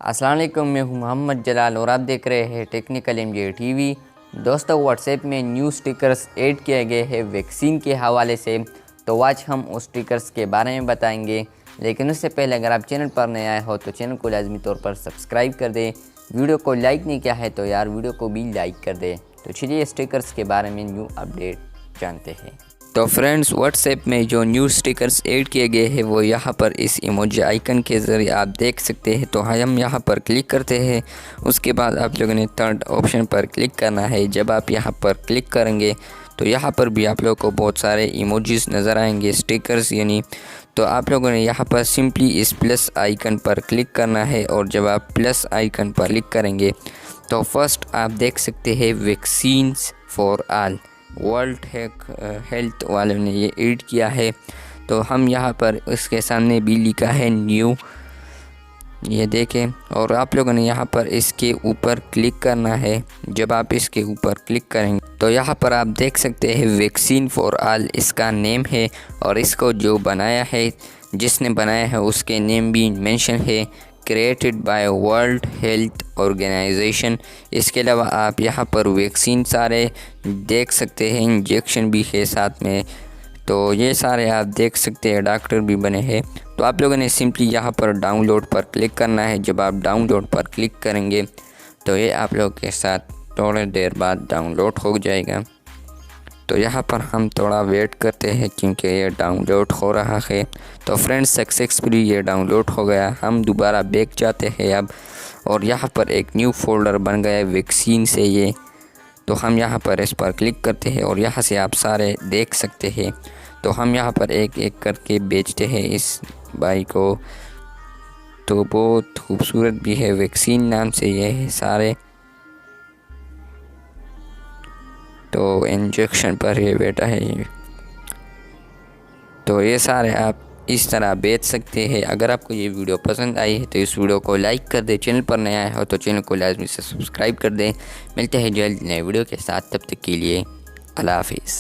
अस्सलाम वालेकुम, मैं हूं मोहम्मद जलाल और आप देख रहे हैं टेक्निकल एमजे टीवी। दोस्तों, व्हाट्सएप में न्यू स्टिकर्स ऐड किए गए हैं वैक्सीन के हवाले से, तो आज हम उस स्टिकर्स के बारे में बताएंगे। लेकिन उससे पहले अगर आप चैनल पर नए आए हो तो चैनल को लाजमी तौर पर सब्सक्राइब कर दें। वीडियो को लाइक नहीं किया है तो यार वीडियो को भी लाइक कर दें। तो चलिए स्टिकर्स के बारे में न्यू अपडेट जानते हैं। तो फ्रेंड्स, व्हाट्सएप में जो न्यू स्टिकर्स ऐड किए गए हैं वो यहाँ पर इस इमोजी आइकन के ज़रिए आप देख सकते हैं। तो हम यहाँ पर क्लिक करते हैं। उसके बाद आप लोगों ने थर्ड ऑप्शन पर क्लिक करना है। जब आप यहाँ पर क्लिक करेंगे तो यहाँ पर भी आप लोगों को बहुत सारे इमोजीज नज़र आएंगे, स्टिकर्स यानी। तो आप लोगों ने यहाँ पर सिंपली इस प्लस आइकन पर क्लिक करना है और जब आप प्लस आइकन पर क्लिक करेंगे तो फर्स्ट आप देख सकते हैं vaccines for all, world health वालों ने ये ऐड किया है। तो हम यहाँ पर इसके सामने भी लिखा है न्यू, ये देखें। और आप लोगों ने यहाँ पर इसके ऊपर क्लिक करना है। जब आप इसके ऊपर क्लिक करेंगे तो यहाँ पर आप देख सकते हैं वैक्सीन फॉर ऑल इसका नेम है और इसको जो बनाया है, जिसने बनाया है उसके नेम भी मेंशन है, created by World Health Organization. इसके अलावा आप यहाँ पर वैक्सीन सारे देख सकते हैं, इंजेक्शन भी है साथ में। तो ये सारे आप देख सकते हैं, डॉक्टर भी बने हैं। तो आप लोगों ने सिंपली यहाँ पर डाउनलोड पर क्लिक करना है। जब आप डाउनलोड पर क्लिक करेंगे तो ये आप लोग के साथ थोड़ी देर बाद डाउनलोड हो जाएगा। तो यहाँ पर हम थोड़ा वेट करते हैं क्योंकि ये डाउनलोड हो रहा है। तो फ्रेंड्स, सक्सेसफुली ये डाउनलोड हो गया। हम दोबारा बैक जाते हैं अब, और यहाँ पर एक न्यू फोल्डर बन गया है वैक्सीन से ये। तो हम यहाँ पर इस पर क्लिक करते हैं और यहाँ से आप सारे देख सकते हैं। तो हम यहाँ पर एक एक करके बेचते हैं इस भाई को। तो बहुत खूबसूरत भी है, वैक्सीन नाम से ये है सारे। तो इंजेक्शन पर ये बैठा है ये। तो ये सारे आप इस तरह बेच सकते हैं। अगर आपको ये वीडियो पसंद आई है तो इस वीडियो को लाइक कर दें। चैनल पर नया है हो तो चैनल को लाजमी से सब्सक्राइब कर दें। मिलते हैं जल्द नए वीडियो के साथ, तब तक के लिए अल्लाह हाफिज़।